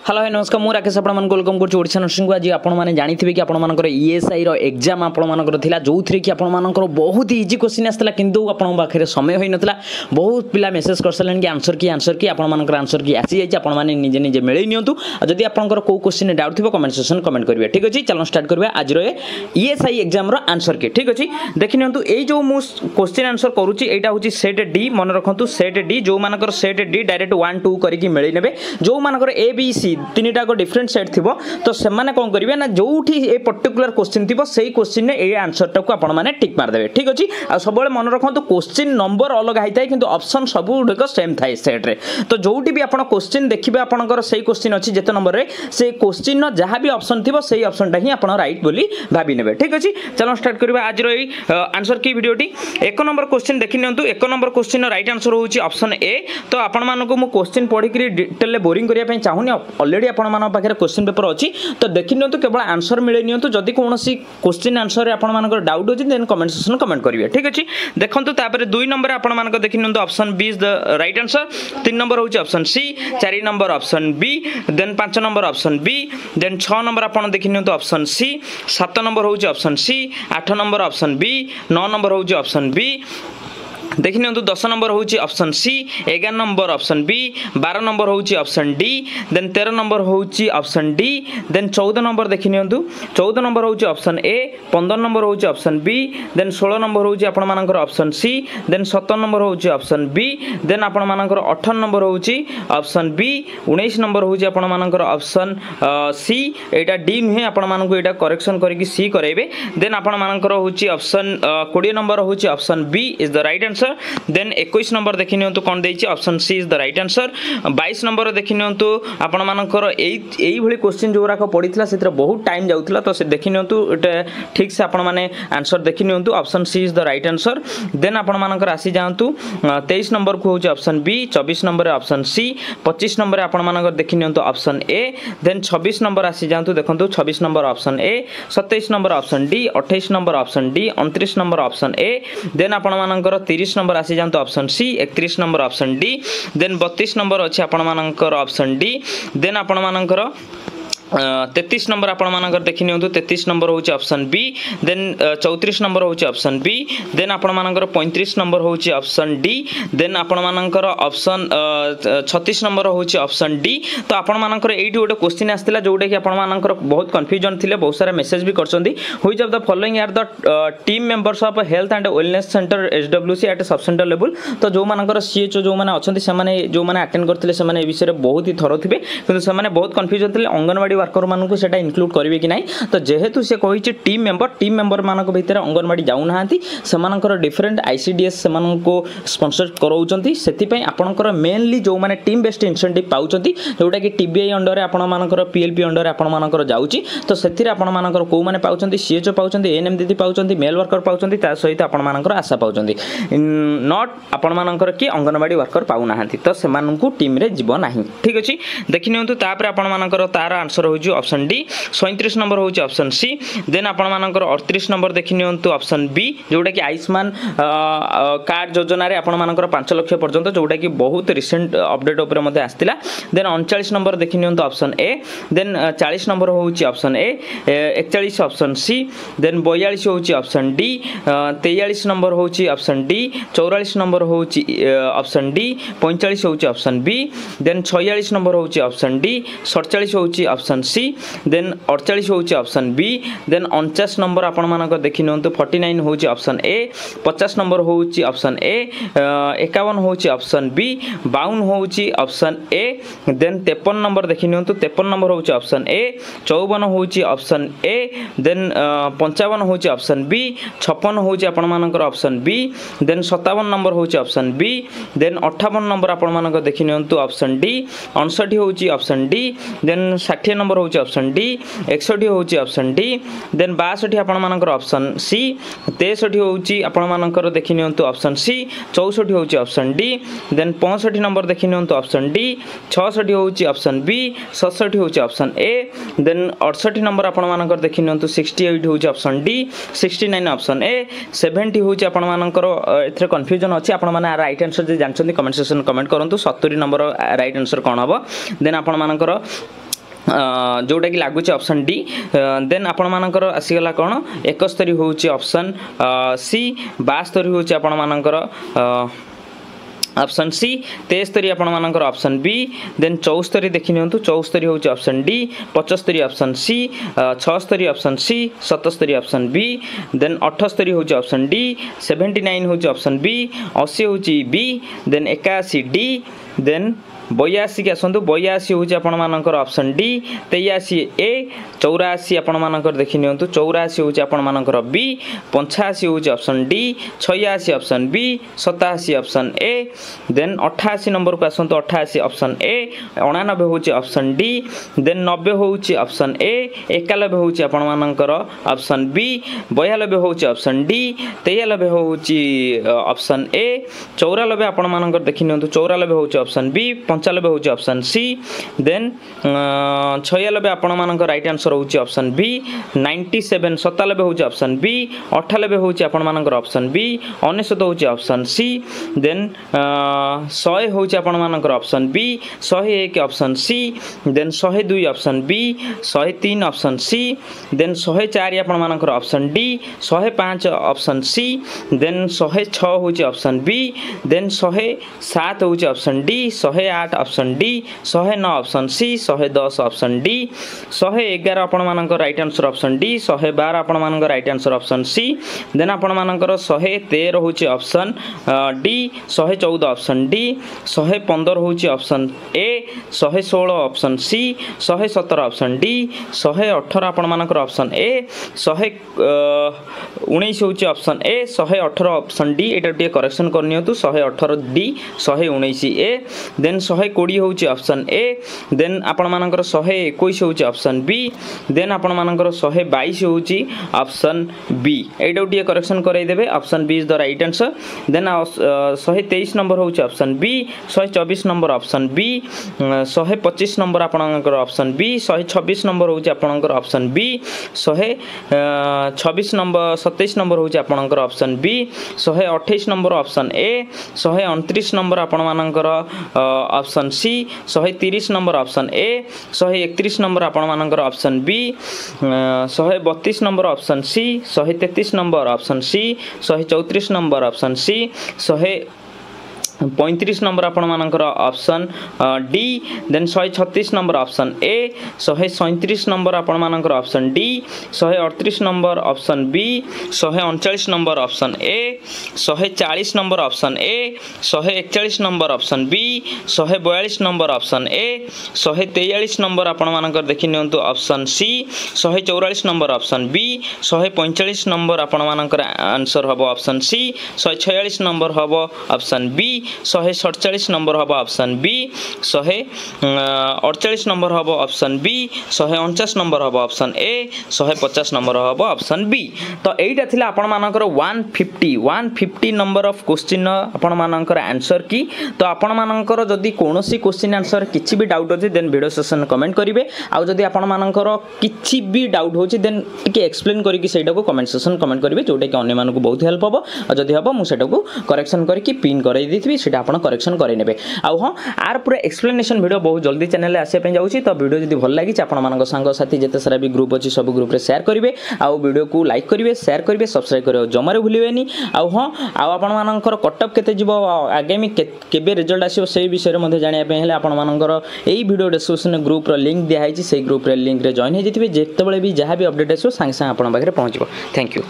Hello hi नमस्कार मु राकेश आपण वेलकम करछु ओडिशा नर्सिंग को। आज आपण माने जानिथिबे कि आपण मानकर ईएसआई रो एग्जाम आपण मानकर थिला जोथरे कि आपण मानकर बहुत इजी क्वेश्चन आस्तला किंतु आपण पाखरे समय होई नतला। बहुत पिला मेसेज करसलेन कि आंसर की आपण मानकर आंसर की आसी जाई आपण माने निजे निजे मेळै नियंतु। जदि आपनकर को क्वेश्चन डाउट थिबो कमेंट सेक्शन कमेंट करिवे। ठीक अछि चलो स्टार्ट करबे आज रो ईएसआई एग्जाम रो आंसर की। ठीक अछि देखि नियंतु एई जो मु क्वेश्चन आंसर करूची एटा होची सेट डी मन रखंतु सेट डी जो मानकर सेट डी डायरेक्ट 1 2 करिकि मेळै नेबे। जो मानकर ए बी सी तीनटा को डिफरेंट सेट थिबो तो से माने कोन करिवे ना जोठी ए पर्टिकुलर क्वेश्चन थिबो सेही क्वेश्चन ने ए आंसर टा को आपण माने टिक मार देबे। ठीक अछि आ सबले मन रखंतु क्वेश्चन नंबर अलग हाइताय किंतु ऑप्शन सब गुडक सेम थाय सेट रे। तो जोठी भी आपण क्वेश्चन देखिबे आपनकर सेही क्वेश्चन अछि जेते नंबर रे से क्वेश्चन न जहां भी ऑप्शन थिबो सेही ऑप्शन टा ही आपण राइट बोली भाबी नेबे। ठीक अछि चलो स्टार्ट करबा आज रो आंसर की वीडियोटी। एक नंबर क्वेश्चन देखि नियंतु। एक नंबर क्वेश्चन राइट आंसर होची ऑप्शन ए। तो आपण मानको मु क्वेश्चन पढी करी डिटेल बोरिंग करिया पय चाहुनी ऑलरेडी आपण मान पाखे क्वेश्चन पेपर अच्छी तो देखि नियंतु केवल आंसर मिले नियंतु। जदि कोनोसी क्वेश्चन आंसर रे आपण मानकर डाउट होची देन कमेंट सेक्शन कमेंट करिवे। ठीक अछि देखंतु तापर 2 नंबर आपण मानकर देखि नियंतु option B is the right answer. 3 number होची option C. 4 number option B then 5 number option B then 6 number आपण देखि नियंतु ऑप्शन सी। 7 नंबर होची option C. 8 number option B. 9 number होची ऑप्शन बी देखि नियंतु। 10 नंबर होची option C. 11 number option B. 12 number होची ऑप्शन डी देन 13 नंबर होची ऑप्शन डी देन 14 नंबर देखि नियंतु। 14 नंबर होची ऑप्शन ए। 15 नंबर होची ऑप्शन बी देन 16 नंबर होची आपण मानकर ऑप्शन सी देन 17 नंबर होची ऑप्शन बी देन आपण मानकर 18 नंबर होची ऑप्शन बी। 19 नंबर होची आपण मानकर ऑप्शन सी। एटा डी नहे आपण मानको एटा करेक्शन करिकि सी करैबे। देन आपण मानकर होची ऑप्शन 20 नंबर होची option B is the right answer. Then 21 number देखि नियंतु कोन देछि option C is the right answer. 22 number देखि नियंतु आपण मानकर एई भली क्वेश्चन जोरा को पडितला सेत्र बहुत टाइम जाउतला तो से देखि नियंतु एटा ठीक से आपण माने आंसर देखि नियंतु option C is the right answer. Then आपण मानकर आसी जांतु 23 नंबर को होछि option B. 24 number option C. 25 number आपण मानकर देखि नियंतु ऑप्शन ए। देन 26 नंबर आसी जांतु देखंतु 26 number option A. 27 number option D. 28 number option D. 29 number option A. Then आपण मानकर 30 नंबर आसी जांतु option C. 31 number option D then 32 number अछि आपण मानकर ऑप्शन डी देन आपण मानकर 33 नंबर आपण मानकर देखि नियंतु। 33 नंबर होची ऑप्शन बी देन 34 नंबर होची ऑप्शन बी देन आपण मानकर 35 नंबर होची ऑप्शन डी देन आपण मानकर ऑप्शन 36 नंबर होची ऑप्शन डी। तो आपण मानकर एठी गोटे क्वेश्चन आस्तिला जोडे कि आपण मानकर बहुत कंफ्यूजन थिले बहुत सारा मेसेज भी करछंदी। Which of the following are the team members of health and wellness centre SWC at sub centre level. तो जो मानकर सीएचओ जो माने अछंती से माने जो माने अटेंड करथिले से माने ए विषय रे बहुत ही थरो थिबे किंतु से माने बहुत कंफ्यूजन थिले अंगनवाड़ी वर्कर मानक सेटा इंक्लूड करिवे कि नाही। तो जेहेतु से कहिछि टीम मेंबर मानक भितर अंगनवाड़ी जाउ नाहांती से मानकर डिफरेंट आईसीडीएस से मानको स्पॉन्सर करौचंती सेति पई आपनकर मेनली जो माने टीम बेस्ड इंसेंटिव पाउचंती जोटा कि टीबीआई अंडर रे आपण मानकर पीएलपी अंडर रे आपण मानकर जाउची। तो सेति रे आपण मानकर को माने पाउचंती सीएचओ पाउचंती एएनएम दीदी पाउचंती मेल वर्कर पाउचंती ता सहित आपण मानकर आशा पाउचंती नॉट आपण मानकर कि अंगनवाड़ी वर्कर पाउ नाहांती तो से मानकु टीम रे जीव नाही। ठीक अछि देखि नियंतु तापर आपण मानकर तार आंसर होजु ऑप्शन डी। 37 नंबर होची ऑप्शन सी देन आपण मानकर 38 नंबर देखि नियंतु ऑप्शन बी जोटा कि आयुष्मान कार्ड योजना रे आपण मानकर 5 लाख पर्यंत जोटा कि बहुत रिसेंट अपडेट ऊपर मध्ये आस्तिला। देन 39 नंबर देखि नियंतु ऑप्शन ए देन 40 नंबर होची option A. 41 option C then 42 होची ऑप्शन डी। 43 नंबर होची ऑप्शन डी। 44 नंबर होची ऑप्शन डी। 45 होची ऑप्शन बी देन 46 नंबर होची ऑप्शन डी। 47 होची ऑप्शन सी देन 48 होची ऑप्शन बी देन 49 नंबर आपण मानक देखि नियंतु 49 होची ऑप्शन ए। 50 नंबर होची ऑप्शन ए। 51 होची ऑप्शन बी। 52 होची ऑप्शन ए देन 53 नंबर देखि नियंतु 53 नंबर होची ऑप्शन ए। 54 होची ऑप्शन ए देन 55 होची ऑप्शन बी। 56 होची आपण मानकर ऑप्शन बी देन 57 नंबर होची ऑप्शन बी देन 58 नंबर आपण मानक देखि नियंतु ऑप्शन डी। 59 होची ऑप्शन डी देन 60 नंबर होची ऑप्शन डी। 61 होची ऑप्शन डी देन 62 आपण मानकर ऑप्शन सी। 63 होची आपण मानकर देखि नियंतु ऑप्शन सी। 64 होची ऑप्शन डी देन 65 नंबर देखि नियंतु ऑप्शन डी। 66 होची ऑप्शन बी। 67 होची ऑप्शन ए देन 68 नंबर आपण मानकर देखि नियंतु 68 होची ऑप्शन डी। 69 option A. 70 होची आपण मानकर एथरे कंफ्यूजन अछि आपण माने राइट आंसर जे जानछन्ती कमेंट सेक्शन कमेंट करंतु 70 नंबर राइट आंसर कोन हबो देन आपण मानकर जोटा कि लगुच ऑप्शन डी देन आपण मानकर आसीगला कौन 71 होउची ऑप्शन सी 72 होउची आपण मानकर ऑप्शन सी 73 आपण मानकर ऑप्शन बी देन 74 देखि नियंतु 74 होउची option D 75 option C 76 option C 77 option B then 78 होउची ऑप्शन डी 79 होउची ऑप्शन बी 80 होउची बी देन 81 डी देन 82 के आसतु 82 होउची आपण मानकर ऑप्शन डी 83 ए 84 आपण मानकर देखि नियंतु 84 होउची आपण मानकर बी 85 होउची option D 86 option B 87 option A then 88 number को आसतु 88 ऑप्शन ए 89 होउची ऑप्शन डी देन 90 होउची ऑप्शन ए 91 होउची आपण मानकर ऑप्शन बी 92 होउची ऑप्शन डी 93 होउची ऑप्शन ए 94 आपण मानकर देखि नियंतु 94 होउची ऑप्शन बी 95 होउची ऑप्शन सी देन 96 आपण मानकर राइट आंसर होउची ऑप्शन बी 97 97 होउची ऑप्शन बी 98 होउची आपण मानकर ऑप्शन बी 99 होउची ऑप्शन सी देन 100 होउची आपण मानकर option B 101 option C then 102 option B 103 option C then 104 आपण मानकर option D 105 option C then 106 होउची ऑप्शन बी देन 107 होउची option D 108 option D 109 option C 110 option D 111 आपण मानकर राइट आंसर ऑप्शन डी 112 आपण मानकर right answer option C then आपण मानकर 113 होउची ऑप्शन डी 114 ऑप्शन डी 115 होउची option A 116 option C 117 option D 118 आपण मानकर ऑप्शन ए 119 होउची ऑप्शन ए 118 ऑप्शन डी एटा टे करेक्शन करनियतु 118 डी 119 ए देन 120 होउची ऑप्शन ए देन आपण मानकर 121 होउची ऑप्शन बी देन आपण मानकर 122 होउची ऑप्शन बी एटा टे करेक्शन करई देबे option B is the right answer then 123 number होउची option B 124 number option B 125 number आपनकर ऑप्शन बी 126 नंबर होउची आपनकर ऑप्शन बी 126 नंबर 27 नंबर होउची आपनकर option B 128 number option A 129 number आपण मानकर option C 130 number option A 131 number आपण मानकर option B 132 number option C 133 number option C 134 number option C 135 number आपण मानकर option D then 136 number option A 137 number आपण मानकर option D 138 number option B 139 number option A 140 number option A 141 number option B 142 number option A 143 number आपण मानकर देखि नियंतु option C 144 number option B 145 number आपण मानकर answer हबो option C 146 number हबो ऑप्शन बी 147 नंबर हम option B 148 number हम ऑप्शन बी 149 नंबर हम ऑप्शन ए 150 नंबर हम ऑप्शन बी। तो यहीटा थिला आपण मानकर 150 नंबर ऑफ क्वेश्चन आपण मानकर आंसर की। तो आपण मानकर जदि कोनोसी क्वेश्चन आंसर किछि भी डाउट होछि देन वीडियो सेशन कमेंट करिवे आ जदि आपण मानकर किछि भी डाउट होछि देन टिके एक्सप्लेन करिकि सेटा को कमेंट सेशन कमेंट करिवे जोटा कि अन्य मानको बहुत हेल्प हबो आ जदि हबो मु सेटा को करेक्शन करिकि पिन करई देथिबी सेटा आपण करेक्शन करै नेबे। आ हां आर पूरा एक्सप्लेनेशन वीडियो बहुत जल्दी चैनल आसे पे जाउछि। तो वीडियो जदि भल लागि आपण मानको संग साथी जते सारा भी ग्रुप अछि सब ग्रुप रे शेयर करिवे आ वीडियो को लाइक करिवे शेयर करिवे सब्सक्राइब करिवे जमारे भूलिबेनी। आ हां आ आपण मानकर कटअप केते जिवो आगामी केबे रिजल्ट आसीओ सेही विषय रे मध्ये जानिया पे हेले आपण मानकर एई वीडियो डिस्क्रिप्शन ग्रुप रो लिंक दिया हैछि सेही ग्रुप रे लिंक रे जॉइन हे जितिबे जेतेबेले भी जहां भी अपडेट आसीओ संग संग आपण बागरे पहुंचबो। Thank you.